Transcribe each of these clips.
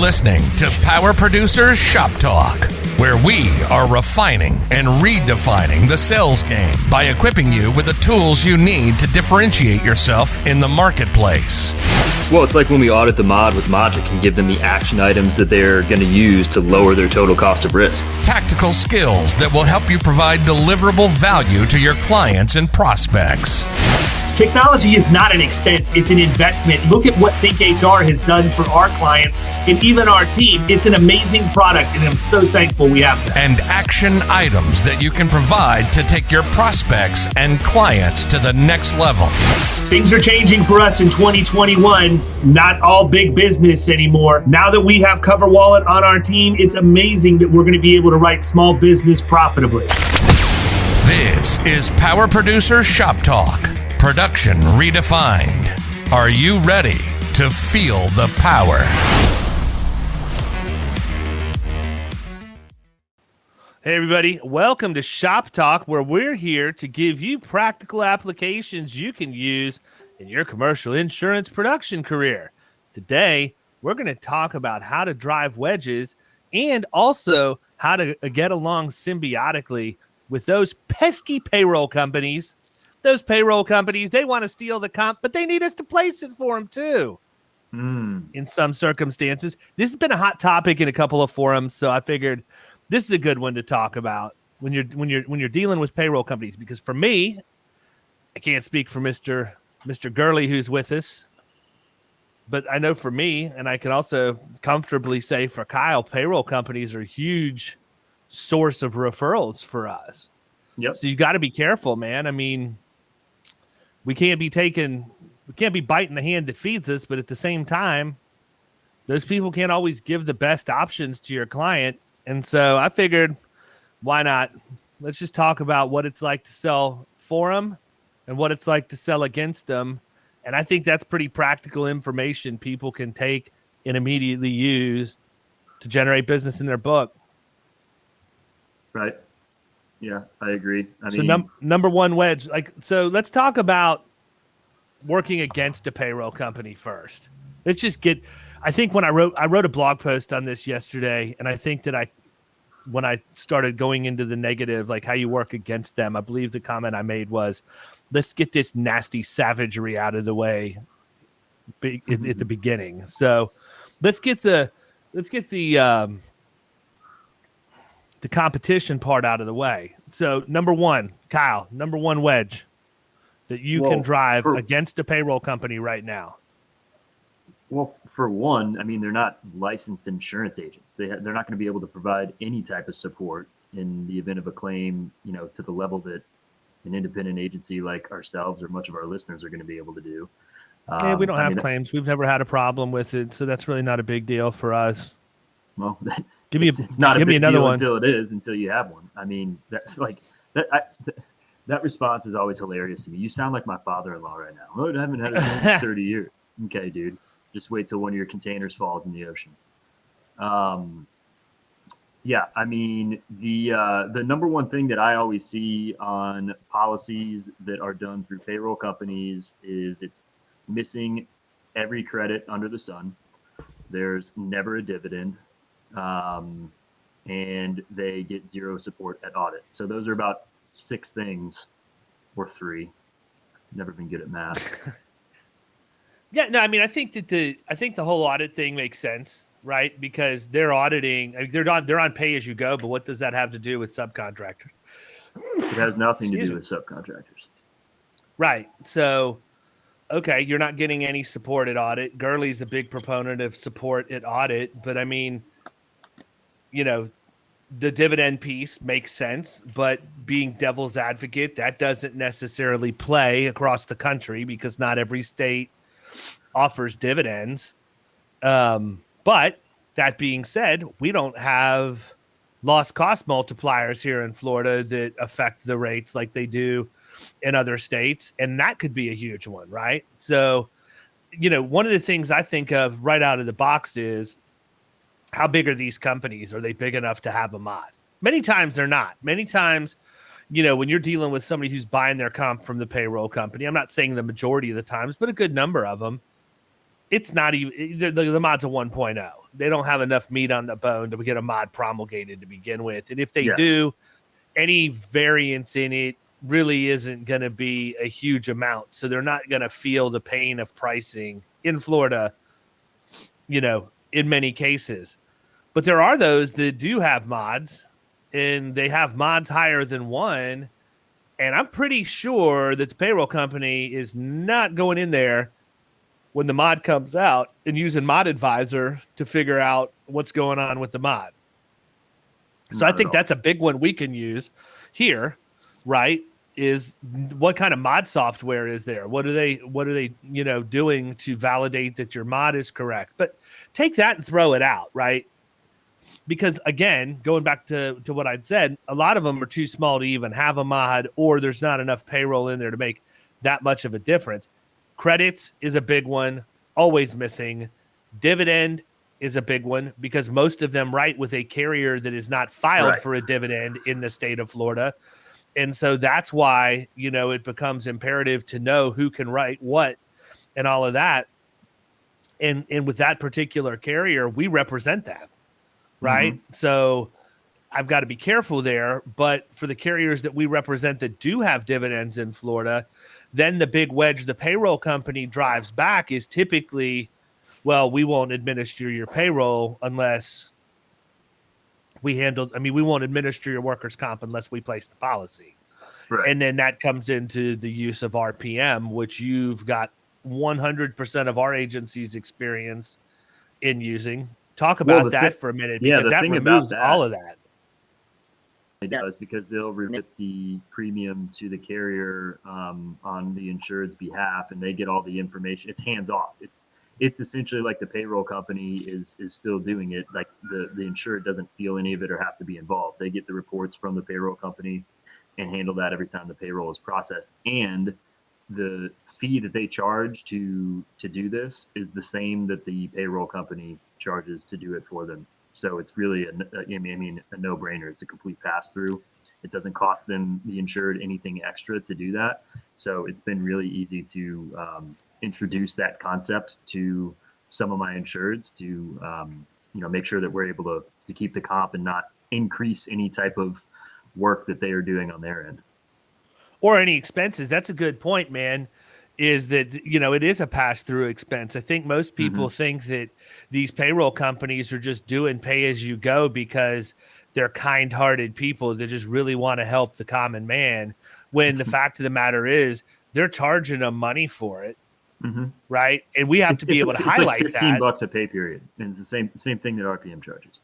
listening to Power Producers Shop Talk, where we are refining and redefining the sales game by equipping you with the tools you need to differentiate yourself in the marketplace. Well, it's like when we audit the mod with Logic and give them the action items that they're going to use to lower their total cost of risk. Tactical skills that will help you provide deliverable value to your clients and prospects. Technology is not an expense, it's an investment. Look at what Think HR has done for our clients and even our team. It's an amazing product, and I'm so thankful we have that. And action items that you can provide to take your prospects and clients to the next level. Things are changing for us in 2021. Not all big business anymore. Now that we have CoverWallet on our team, it's amazing that we're going to be able to write small business profitably. This is Power Producer Shop Talk. Production redefined. Are you ready to feel the power? Hey everybody, welcome to Shop Talk, where we're here to give you practical applications you can use in your commercial insurance production career. Today, we're going to talk about how to drive wedges and also how to get along symbiotically with those pesky payroll companies. Those payroll companies, they want to steal the comp, but they need us to place it for them too. In some circumstances. This has been a hot topic in a couple of forums, so I figured this is a good one to talk about when you're dealing with payroll companies. Because for me, I can't speak for Mr. Gurley who's with us, but I know for me, and I can also comfortably say for Kyle, payroll companies are a huge source of referrals for us. Yep. So you got to be careful, man. I mean, we can't be biting the hand that feeds us, but at the same time, those people can't always give the best options to your client. And so I figured, why not? Let's just talk about what it's like to sell for them and what it's like to sell against them. And I think that's pretty practical information people can take and immediately use to generate business in their book. Right. Yeah, I agree. Number one wedge. So let's talk about working against a payroll company first. Let's just get. I think when I wrote a blog post on this yesterday, and I think that when I started going into the negative, like how you work against them, I believe the comment I made was, let's get this nasty savagery out of the way at the beginning. So let's get the competition part out of the way. So number one, Kyle, number one wedge that you can drive against a payroll company right now. Well, for one, I mean, they're not licensed insurance agents. They're not going to be able to provide any type of support in the event of a claim, to the level that an independent agency like ourselves or much of our listeners are going to be able to do. We don't have claims. We've never had a problem with it, so that's really not a big deal for us. Well, it's not a big another deal one until you have one. I mean, that's like that. That response is always hilarious to me. You sound like my father-in-law right now. Oh, I haven't had a claim in 30 years. Okay, dude. Just wait till one of your containers falls in the ocean. Yeah, I mean, the number one thing that I always see on policies that are done through payroll companies is it's missing every credit under the sun. There's never a dividend, and they get zero support at audit. So those are about 6 things, or 3. Never been good at math. Yeah, no, I mean, I think the whole audit thing makes sense, right? Because they're auditing, they're on pay as you go, but what does that have to do with subcontractors? It has nothing to do with subcontractors. Right. So, okay, you're not getting any support at audit. Gurley's a big proponent of support at audit, but I mean, the dividend piece makes sense, but being devil's advocate, that doesn't necessarily play across the country because not every state offers dividends. But that being said, we don't have loss cost multipliers here in Florida that affect the rates like they do in other states. And that could be a huge one, right? So, one of the things I think of right out of the box is how big are these companies? Are they big enough to have a mod? Many times they're not. Many times, when you're dealing with somebody who's buying their comp from the payroll company, I'm not saying the majority of the times, but a good number of them, it's not even the mod's a 1.0. They don't have enough meat on the bone to get a mod promulgated to begin with. And if they do, any variance in it really isn't going to be a huge amount. So they're not going to feel the pain of pricing in Florida, in many cases. But there are those that do have mods, and they have mods higher than one. And I'm pretty sure that the payroll company is not going in there when the mod comes out and using Mod Advisor to figure out what's going on with the mod. So I think that's a big one we can use here, right? Is what kind of mod software is there? What are they doing to validate that your mod is correct? But take that and throw it out, right? Because again, going back to what I'd said, a lot of them are too small to even have a mod, or there's not enough payroll in there to make that much of a difference. Credits is a big one, always missing. Dividend is a big one because most of them write with a carrier that is not filed for a dividend in the state of Florida. And so that's why, it becomes imperative to know who can write what and all of that. And with that particular carrier, we represent that, right? Mm-hmm. So I've got to be careful there. But for the carriers that we represent that do have dividends in Florida, then the big wedge the payroll company drives back is typically, well, we won't administer your payroll unless we won't administer your workers' comp unless we place the policy. Right. And then that comes into the use of RPM, which you've got 100% of our agency's experience in using. Talk about that for a minute, because that removes all of that. It does, because they'll remit the premium to the carrier on the insured's behalf, and they get all the information. It's hands off. It's essentially like the payroll company is still doing it. Like the insured doesn't feel any of it or have to be involved. They get the reports from the payroll company and handle that every time the payroll is processed. And the fee that they charge to do this is the same that the payroll company charges to do it for them. So it's really a no-brainer. It's a complete pass-through. It doesn't cost them, the insured, anything extra to do that. So it's been really easy to introduce that concept to some of my insureds to make sure that we're able to keep the comp and not increase any type of work that they are doing on their end. Or any expenses. That's a good point, man. Is that, it is a pass-through expense. I think most people think that these payroll companies are just doing pay-as-you-go because they're kind-hearted people that just really want to help the common man, when the fact of the matter is they're charging them money for it, right? And we have to be able to highlight like $15 a pay period, and it's the same thing that RPM charges.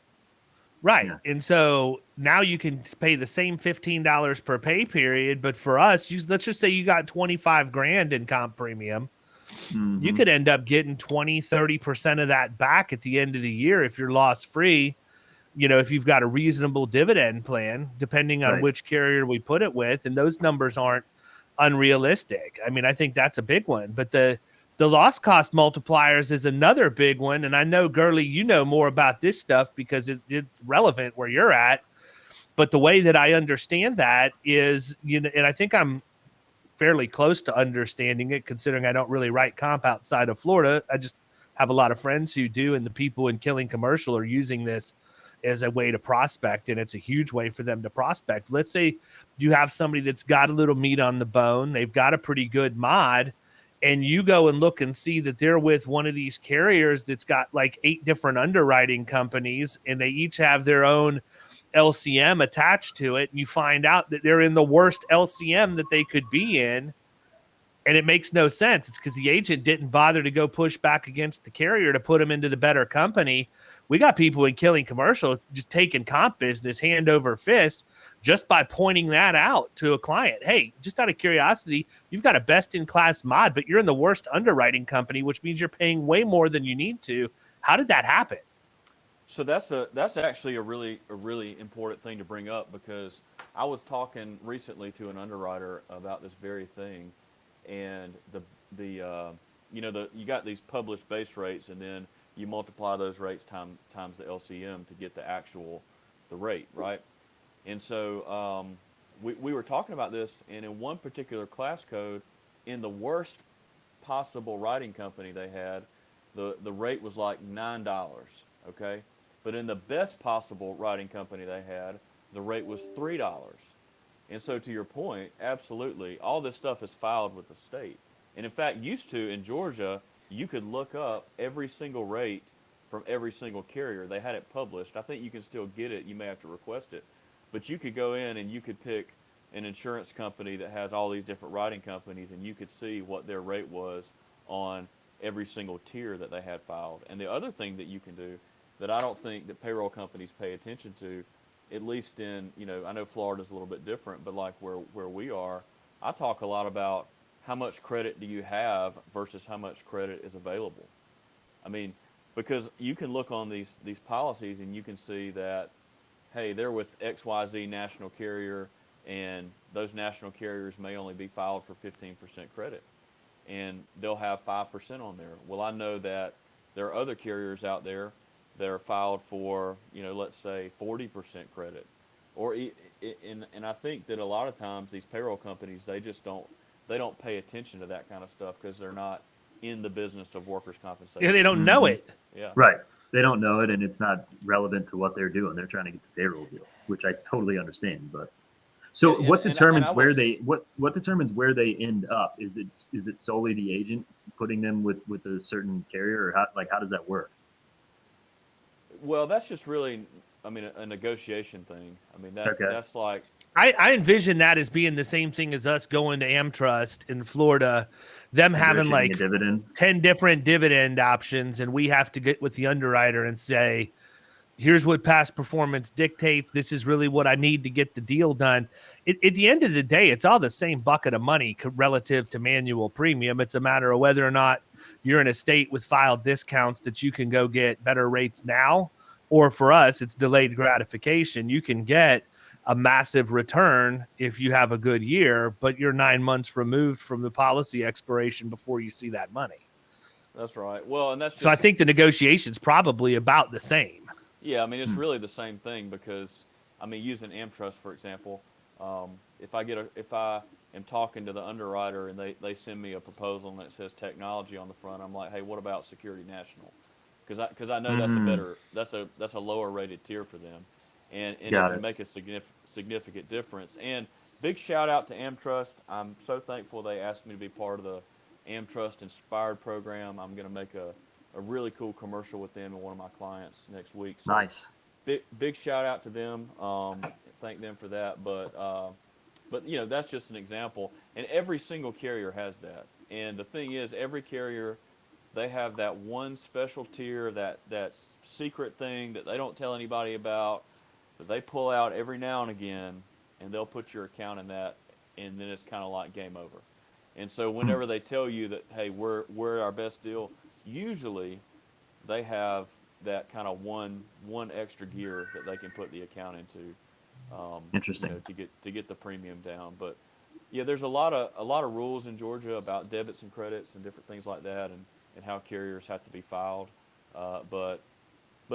Right. Yeah. And so now you can pay the same $15 per pay period. But for us, let's just say you got $25,000 in comp premium. You could end up getting 20-30% of that back at the end of the year if you're loss free. If you've got a reasonable dividend plan, depending on which carrier we put it with. And those numbers aren't unrealistic. I think that's a big one. But the loss cost multipliers is another big one. And I know, Gurley, you know more about this stuff because it's relevant where you're at. But the way that I understand that is, and I think I'm fairly close to understanding it, considering I don't really write comp outside of Florida. I just have a lot of friends who do, and the people in Killing Commercial are using this as a way to prospect, and it's a huge way for them to prospect. Let's say you have somebody that's got a little meat on the bone. They've got a pretty good mod, and you go and look and see that they're with one of these carriers that's got like 8 different underwriting companies, and they each have their own LCM attached to it. And you find out that they're in the worst LCM that they could be in. And it makes no sense. It's because the agent didn't bother to go push back against the carrier to put them into the better company. We got people in Killing Commercial just taking comp business hand over fist just by pointing that out to a client. Hey, just out of curiosity, you've got a best-in-class mod, but you're in the worst underwriting company, which means you're paying way more than you need to. How did that happen? So that's actually a really important thing to bring up, because I was talking recently to an underwriter about this very thing, and you got these published base rates, and then you multiply those rates times the LCM to get the rate, right? And so we were talking about this, and in one particular class code, in the worst possible writing company they had, the rate was like $9, okay? But in the best possible writing company they had, the rate was $3. And so to your point, absolutely, all this stuff is filed with the state. And in fact, used to in Georgia, you could look up every single rate from every single carrier. They had it published. I think you can still get it. You may have to request it. But you could go in and you could pick an insurance company that has all these different writing companies, and you could see what their rate was on every single tier that they had filed. And the other thing that you can do that I don't think that payroll companies pay attention to, at least in, I know Florida's a little bit different, but like where we are, I talk a lot about how much credit do you have versus how much credit is available. I mean, because you can look on these policies and you can see that, hey, they're with XYZ national carrier, and those national carriers may only be filed for 15% credit, and they'll have 5% on there. Well, I know that there are other carriers out there that are filed for, let's say 40% credit, and I think that a lot of times these payroll companies, they don't pay attention to that kind of stuff because they're not in the business of workers' compensation. Yeah, they don't know it. Yeah. Right. They don't know it, and it's not relevant to what they're doing. They're trying to get the payroll deal, which I totally understand. But so, what determines where they end up? Is it solely the agent putting them with a certain carrier, or how does that work? Well, that's just really, a negotiation thing. That's like. I envision that as being the same thing as us going to AmTrust in Florida, them having like 10 different dividend options, and we have to get with the underwriter and say, here's what past performance dictates. This is really what I need to get the deal done. At the end of the day, it's all the same bucket of money relative to manual premium. It's a matter of whether or not you're in a state with filed discounts that you can go get better rates now, or for us, it's delayed gratification. You can get a massive return if you have a good year, but you're 9 months removed from the policy expiration before you see that money. That's right. Well, and that's just, so I think the negotiation's probably about the same. Yeah, it's really the same thing because, using AmTrust, for example, if I am talking to the underwriter and they send me a proposal and it says technology on the front, I'm like, hey, what about Security National? Because I know that's a lower rated tier for them, and it can make a significant difference. And big shout out to AmTrust. I'm so thankful they asked me to be part of the AmTrust Inspired program. I'm going to make a really cool commercial with them and one of my clients next week. So nice. Big shout out to them. Thank them for that. But that's just an example. And every single carrier has that. And the thing is, every carrier, they have that one special tier, that secret thing that they don't tell anybody about, that they pull out every now and again, and they'll put your account in that, and then it's kind of like game over. And so whenever they tell you that, hey, we're our best deal, usually they have that kind of one extra gear that they can put the account into. Interesting. To get the premium down. But yeah, there's a lot of rules in Georgia about debits and credits and different things like that, and how carriers have to be filed. But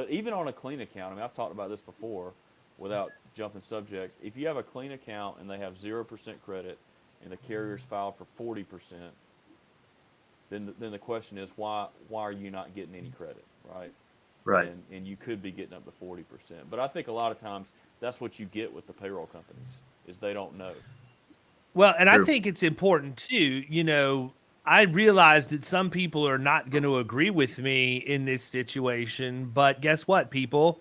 even on a clean account, I've talked about this before without jumping subjects. If you have a clean account and they have 0% credit and the carrier's filed for 40%, then the question is, why are you not getting any credit, right? Right. And you could be getting up to 40%. But I think a lot of times that's what you get with the payroll companies, is they don't know. Well, and I think it's important too, I realize that some people are not going to agree with me in this situation, but guess what, people?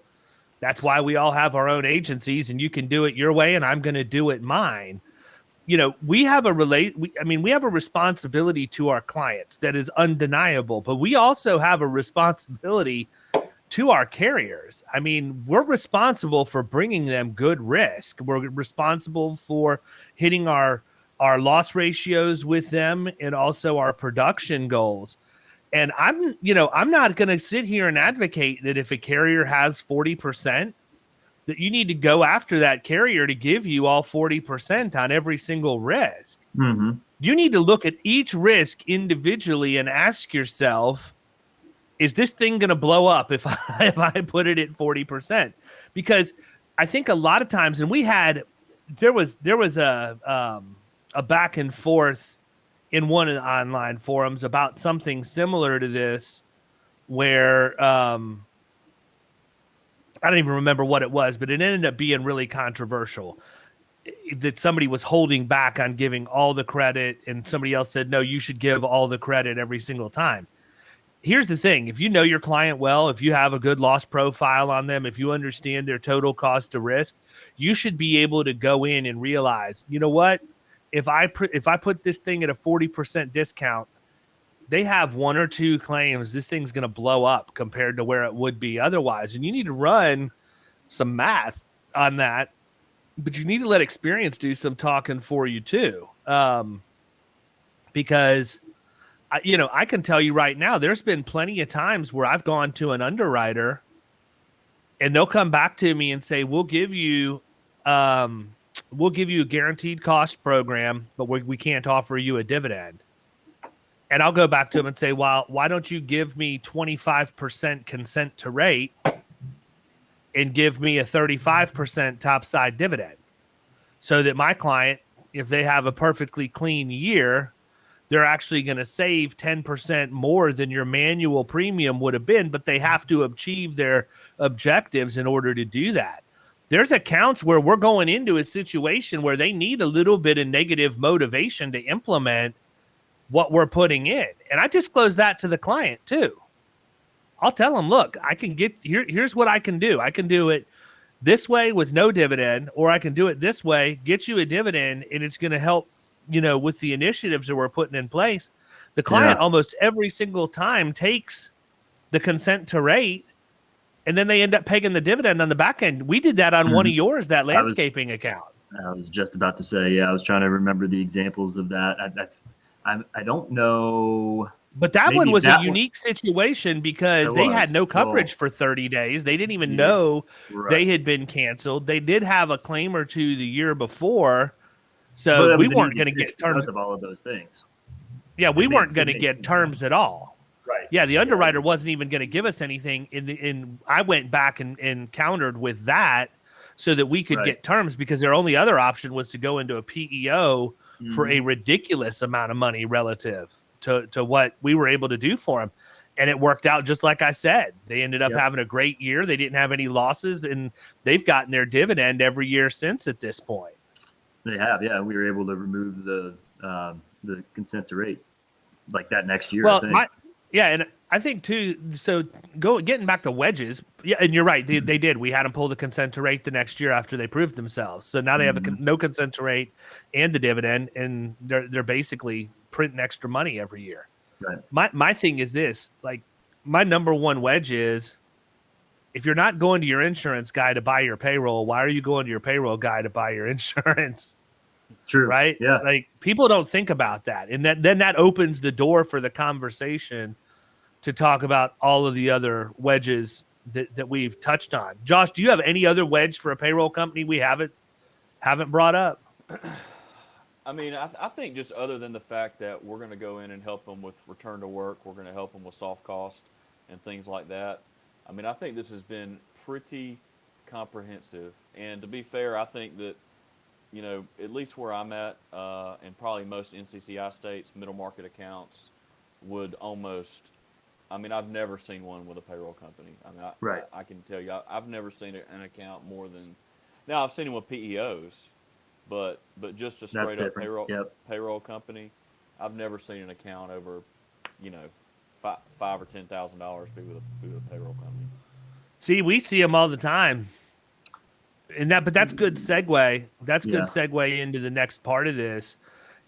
That's why we all have our own agencies, and you can do it your way and I'm going to do it mine. We have a responsibility to our clients that is undeniable, but we also have a responsibility to our carriers. We're responsible for bringing them good risk. We're responsible for hitting our loss ratios with them and also our production goals. And I'm not going to sit here and advocate that if a carrier has 40%, that you need to go after that carrier to give you all 40% on every single risk. Mm-hmm. You need to look at each risk individually and ask yourself, is this thing going to blow up if I put it at 40%? Because I think a lot of times, and there was a back and forth in one of the online forums about something similar to this, where I don't even remember what it was, but it ended up being really controversial. That somebody was holding back on giving all the credit, and somebody else said, no, you should give all the credit every single time. Here's the thing. If you know your client well, if you have a good loss profile on them, if you understand their total cost to risk, you should be able to go in and realize, you know what? If I put this thing at a 40% discount, they have one or two claims, this thing's going to blow up compared to where it would be otherwise. And you need to run some math on that, but you need to let experience do some talking for you too. Because I can tell you right now, there's been plenty of times where I've gone to an underwriter and they'll come back to me and say, we'll give you a guaranteed cost program, but we can't offer you a dividend. And I'll go back to them and say, well, why don't you give me 25% consent to rate and give me a 35% topside dividend, so that my client, if they have a perfectly clean year, they're actually going to save 10% more than your manual premium would have been, but they have to achieve their objectives in order to do that. There's accounts where we're going into a situation where they need a little bit of negative motivation to implement what we're putting in. And I disclose that to the client too. I'll tell them, look, I can get here's what I can do. I can do it this way with no dividend, or I can do it this way, get you a dividend, and it's going to help, with the initiatives that we're putting in place. The client almost every single time takes the consent to rate, and then they end up paying the dividend on the back end. We did that on one of yours, that landscaping account. I was just about to say, I was trying to remember the examples of that. I don't know. But that one was a unique situation because they had no coverage for 30 days. They didn't even know they had been canceled. They did have a claim or two the year before. So we weren't going to get terms of all of those things. Yeah, we weren't going to get terms at all. Right. Yeah, the underwriter wasn't even going to give us anything. I went back and countered with that so that we could get terms, because their only other option was to go into a PEO for a ridiculous amount of money relative to what we were able to do for them. And it worked out just like I said. They ended up having a great year. They didn't have any losses, and they've gotten their dividend every year since at this point. They have, yeah. We were able to remove the consent to rate like that next year. Well, and I think too. So getting back to wedges, and you're right. They did. We had them pull the consent to rate the next year after they proved themselves. So now they have no consent to rate and the dividend, and they're basically printing extra money every year. Right. My thing is this: like, my number one wedge is, if you're not going to your insurance guy to buy your payroll, why are you going to your payroll guy to buy your insurance? True. Right? Yeah. Like, people don't think about that. And then that opens the door for the conversation to talk about all of the other wedges that we've touched on. Josh, do you have any other wedge for a payroll company we haven't brought up? I mean, I think just other than the fact that we're going to go in and help them with return to work, we're going to help them with soft cost and things like that. I mean, I think this has been pretty comprehensive. And to be fair, I think that, at least where I'm at, and probably most NCCI states, middle market accounts would almost, I've never seen one with a payroll company. I can tell you, I've never seen an account more than, now I've seen them with PEOs, but just a straight up payroll company, I've never seen an account over, $5,000 or $10,000 be with a payroll company. See, we see them all the time, but that's good segue. That's good segue into the next part of this,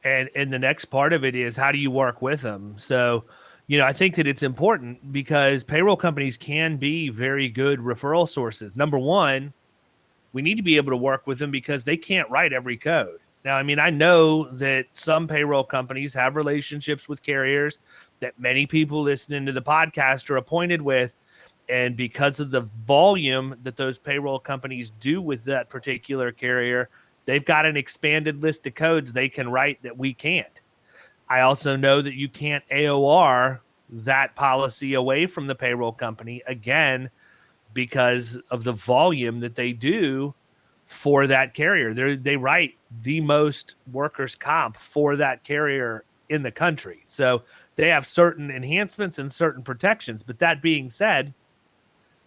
and the next part of it is, how do you work with them? So, I think that it's important because payroll companies can be very good referral sources. Number one, we need to be able to work with them because they can't write every code. Now, I know that some payroll companies have relationships with carriers that many people listening to the podcast are appointed with. And because of the volume that those payroll companies do with that particular carrier, they've got an expanded list of codes they can write that we can't. I also know that you can't AOR that policy away from the payroll company, again, because of the volume that they do for that carrier. They write the most workers' comp for that carrier in the country. So they have certain enhancements and certain protections. But that being said,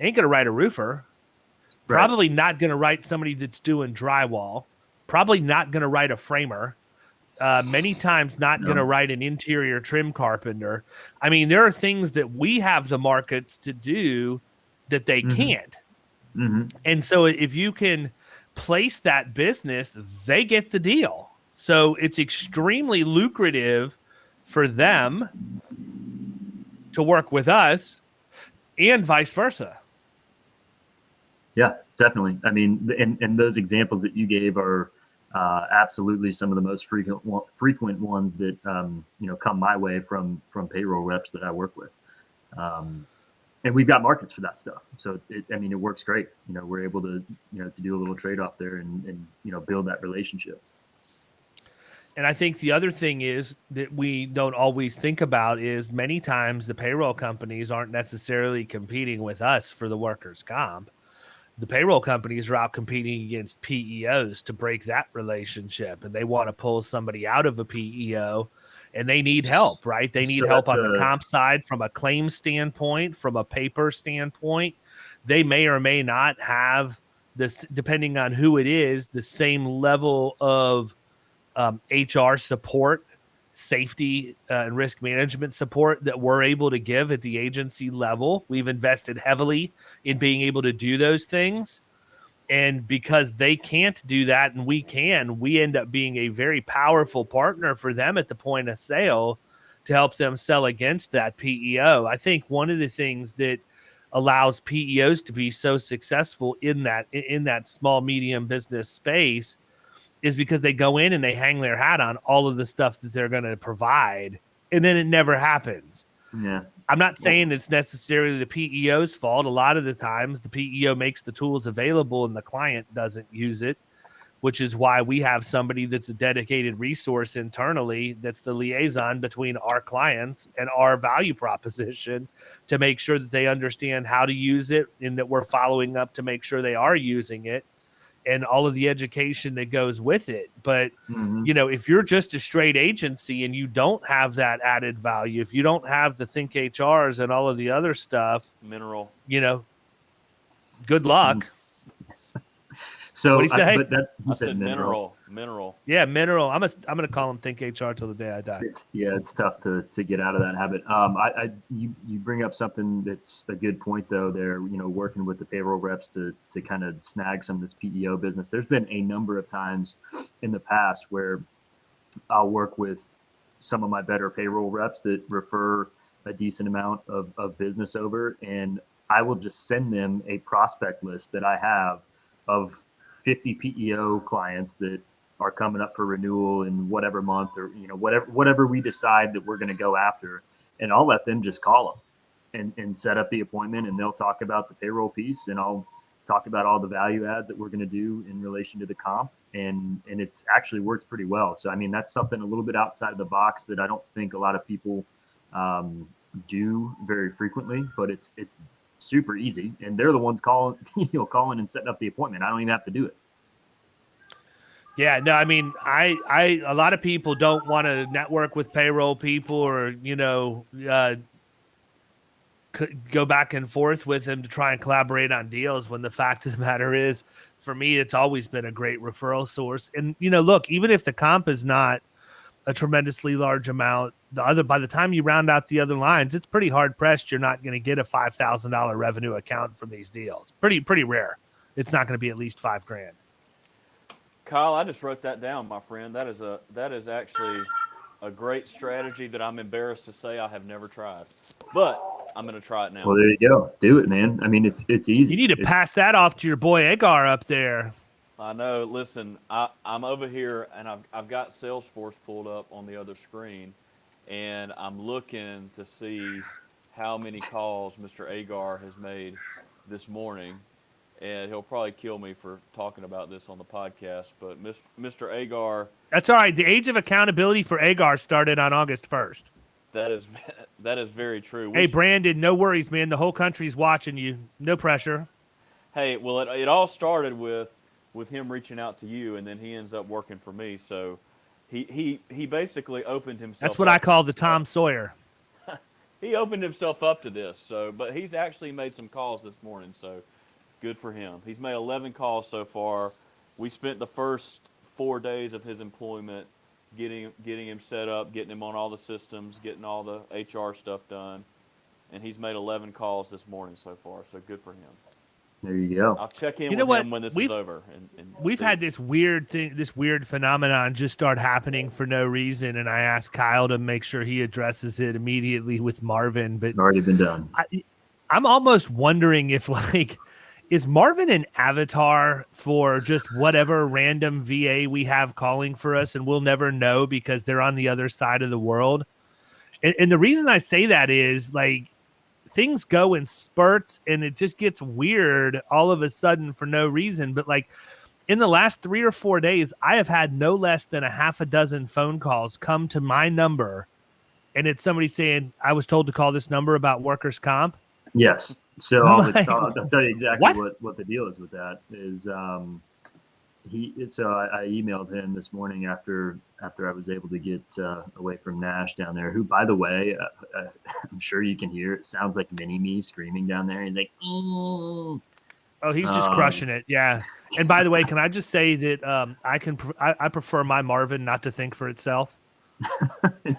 ain't going to write a roofer. Right. Probably not going to write somebody that's doing drywall. Probably not going to write a framer. Many times not going to write an interior trim carpenter. I mean, there are things that we have the markets to do that they can't. And so if you can place that business, they get the deal. So it's extremely lucrative for them to work with us and vice versa. Yeah, definitely. I mean, and those examples that you gave are absolutely some of the most frequent ones that come my way from payroll reps that I work with. And we've got markets for that stuff. So it works great. We're able to to do a little trade off there and build that relationship. And I think the other thing is that we don't always think about is many times the payroll companies aren't necessarily competing with us for the workers' comp. The payroll companies are out competing against PEOs to break that relationship, and they want to pull somebody out of a PEO, and they need help, right? They need help on the comp side from a claim standpoint, from a paper standpoint. They may or may not have this, depending on who it is, the same level of HR support, safety and risk management support that we're able to give at the agency level. We've invested heavily in being able to do those things. And because they can't do that and we can, we end up being a very powerful partner for them at the point of sale to help them sell against that PEO. I think one of the things that allows PEOs to be so successful in that small, medium business space is because they go in and they hang their hat on all of the stuff that they're going to provide, and then it never happens. Yeah. I'm not saying it's necessarily the PEO's fault. A lot of the times the PEO makes the tools available and the client doesn't use it, which is why we have somebody that's a dedicated resource internally that's the liaison between our clients and our value proposition to make sure that they understand how to use it and that we're following up to make sure they are using it, and all of the education that goes with it. But, if you're just a straight agency and you don't have that added value, if you don't have the Think HRs and all of the other stuff, Mineral, good luck. So what do you say? I said mineral. Yeah, mineral. I'm gonna call them Think HR till the day I die. It's tough to get out of that habit. You bring up something that's a good point though. There, working with the payroll reps to kind of snag some of this PEO business. There's been a number of times in the past where I'll work with some of my better payroll reps that refer a decent amount of business over, and I will just send them a prospect list that I have of 50 PEO clients that are coming up for renewal in whatever month, or whatever we decide that we're going to go after, and I'll let them just call them and set up the appointment, and they'll talk about the payroll piece, and I'll talk about all the value adds that we're going to do in relation to the comp, and it's actually worked pretty well. So that's something a little bit outside of the box that I don't think a lot of people do very frequently, but it's super easy, and they're the ones calling and setting up the appointment. I don't even have to do it. Yeah, no, I a lot of people don't want to network with payroll people or go back and forth with them to try and collaborate on deals, when the fact of the matter is, for me, it's always been a great referral source. And look, even if the comp is not a tremendously large amount, by the time you round out the other lines, it's pretty hard pressed you're not going to get a $5,000 revenue account from these deals. Pretty rare. It's not going to be at least $5,000. Kyle, I just wrote that down, my friend. That is actually a great strategy that I'm embarrassed to say I have never tried, but I'm going to try it now. Well, there you go. Do it, man. It's easy. You need to pass that off to your boy Agar up there. I know. Listen, I'm over here, and I've got Salesforce pulled up on the other screen, and I'm looking to see how many calls Mr. Agar has made this morning. And he'll probably kill me for talking about this on the podcast, but Mr. Agar. That's all right. The age of accountability for Agar started on August 1st. That is very true. Hey, Brandon, no worries, man. The whole country's watching you. No pressure. Hey, well, it all started with him reaching out to you, and then he ends up working for me. So he basically opened himself. That's what I call the Tom Sawyer. he opened himself up to this. So, but he's actually made some calls this morning. So, good for him. He's made 11 calls so far. We spent the first 4 days of his employment getting him set up, getting him on all the systems, getting all the HR stuff done, and he's made 11 calls this morning so far. So good for him. There you go. I'll check in You know with what? him when this We've- is over. And We've see. had this weird thing, this weird phenomenon just start happening for no reason, and I asked Kyle to make sure he addresses it immediately with Marvin. But It's already been done. I'm almost wondering if, like, is Marvin an avatar for just whatever random VA we have calling for us, and we'll never know because they're on the other side of the world? And the reason I say that is, like, things go in spurts and it just gets weird all of a sudden for no reason. But like in the last 3 or 4 days, I have had no less than a half a dozen phone calls come to my number. And it's somebody saying, I was told to call this number about workers' comp. Yes. So I'll tell you exactly what the deal is with that is I emailed him this morning after I was able to get away from Nash down there, who, by the way, I'm sure you can hear, it sounds like mini-me screaming down there. He's like, Oh, he's just crushing it. Yeah. And by the way, can I just say that I prefer my Marvin not to think for itself.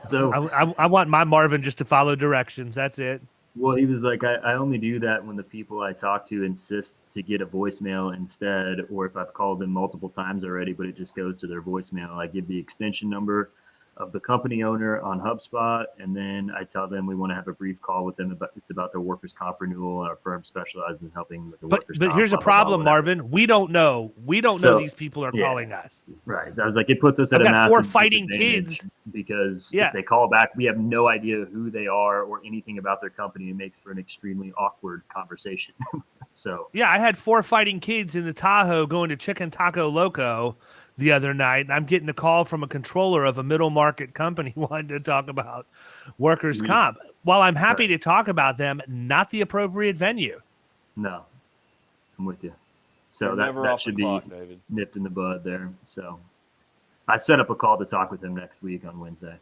so I want my Marvin just to follow directions. That's it. well, he was like, I only do that when the people I talk to insist to get a voicemail instead, or if I've called them multiple times already, but it just goes to their voicemail. I give the extension number of the company owner on HubSpot, and then I tell them we want to have a brief call with them about their workers' comp renewal. Our firm specializes in helping with the workers' comp. But here's a problem, Marvin. We don't know. We don't know these people are calling us. Right. I was like, it puts us at I've a got massive 4 fighting disadvantage kids because if they call back, we have no idea who they are or anything about their company. It makes for an extremely awkward conversation. So yeah, I had 4 fighting kids in the Tahoe going to Chicken Taco Loco the other night, and I'm getting a call from a controller of a middle market company wanting to talk about workers' comp. While I'm happy to talk about them, not the appropriate venue. No, I'm with you. So that should be nipped in the bud there. So I set up a call to talk with him next week on Wednesday.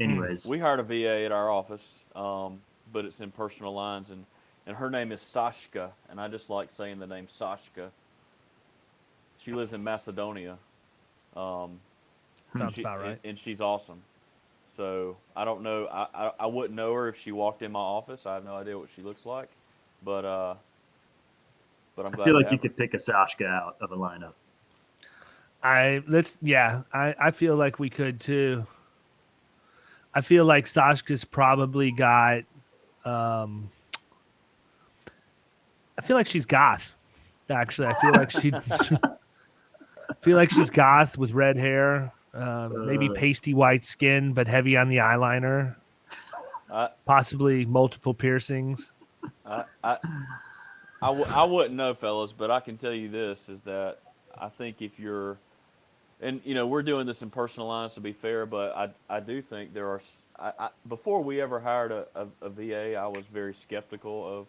Anyways, we hired a VA at our office, but it's in personal lines, and her name is Sashka, and I just like saying the name Sashka. She lives in Macedonia. Sounds about right. And she's awesome. So I don't know. I wouldn't know her if she walked in my office. I have no idea what she looks like, but I'm glad. I feel like you could pick a Sashka out of a lineup. I feel like we could too. I feel like Sashka's probably got. I feel like she's goth. Actually, I feel like she's goth with red hair, maybe pasty white skin, but heavy on the eyeliner. Possibly multiple piercings. I wouldn't know, fellas, but I can tell you this is that I think if you're, and we're doing this in personal lines to be fair, but I do think there are. Before we ever hired a VA, I was very skeptical of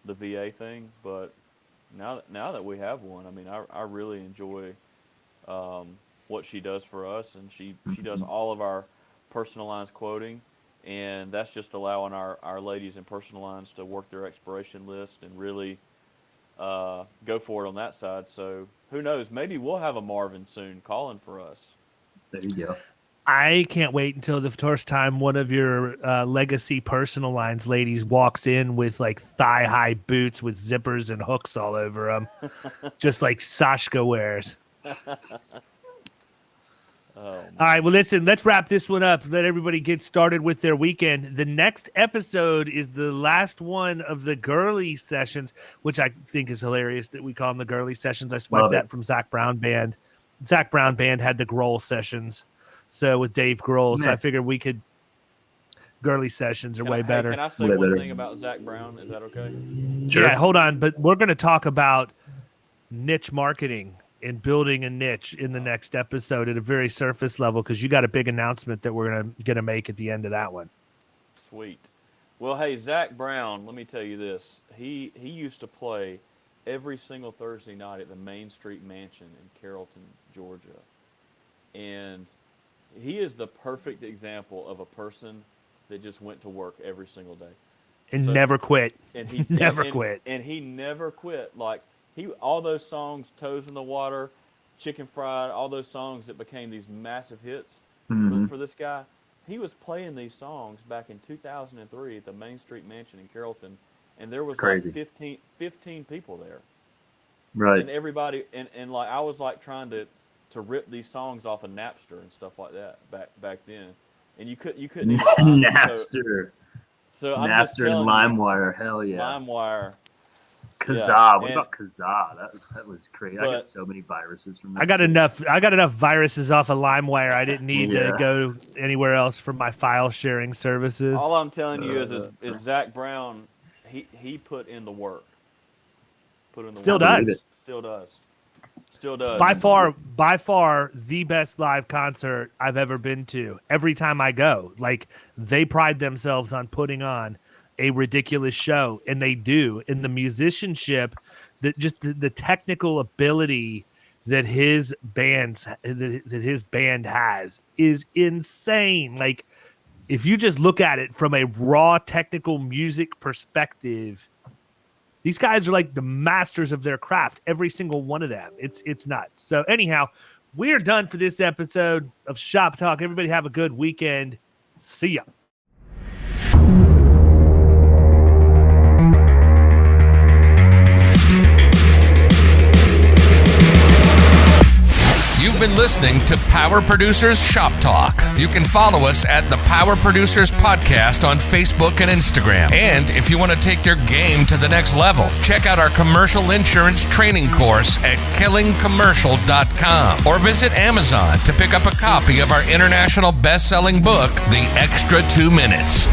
the VA thing, but now that we have one, I mean, I really enjoy what she does for us, and she does all of our personal lines quoting, and that's just allowing our ladies in personal lines to work their expiration list and really go for it on that side. So who knows? Maybe we'll have a Marvin soon calling for us. There you go. I can't wait until the first time one of your legacy personal lines ladies walks in with like thigh-high boots with zippers and hooks all over them, just like Sashka wears. All right, well, listen, let's wrap this one up. Let everybody get started with their weekend. The next episode is the last one of the Gurley sessions, which I think is hilarious that we call them the Gurley sessions. I swiped that from Zach Brown Band. Zach Brown Band had the Grohl sessions. So with Dave Grohl, so I figured we could. Gurley sessions are way better. Can I say one thing about Zach Brown? Is that okay? Sure. Yeah, hold on. But we're going to talk about niche marketing and building a niche in the next episode at a very surface level, because you got a big announcement that we're going to make at the end of that one. Sweet. Well, hey, Zach Brown, let me tell you this. He used to play every single Thursday night at the Main Street Mansion in Carrollton, Georgia. And he is the perfect example of a person that just went to work every single day and never quit. And he never quit. And he never quit. Like all those songs, Toes in the Water, Chicken Fried, all those songs that became these massive hits for this guy. He was playing these songs back in 2003 at the Main Street Mansion in Carrollton, and there was like 15 people there. Right. And everybody, and like I was like trying to rip these songs off of Napster and stuff like that back then, and you couldn't even find Napster. So I'm just telling you, LimeWire, hell yeah. LimeWire. Kazaa. Yeah. What about Kazaa? That was crazy. I got so many viruses from that. I got enough viruses off of LimeWire. I didn't need to go anywhere else for my file sharing services. All I'm telling you is Zach Brown, he put in the work. Still does. By far the best live concert I've ever been to. Every time I go, like, they pride themselves on putting on a ridiculous show, and they do. And the musicianship, that just the technical ability that his band has is insane. Like, if you just look at it from a raw technical music perspective, these guys are like the masters of their craft, every single one of them. It's nuts. So anyhow, we are done for this episode of Shop Talk. Everybody have a good weekend. See ya. You've been listening to Power Producers Shop Talk. You can follow us at the Power Producers Podcast on Facebook and Instagram. And if you want to take your game to the next level, check out our commercial insurance training course at killingcommercial.com or visit Amazon to pick up a copy of our international best-selling book, The Extra 2 Minutes.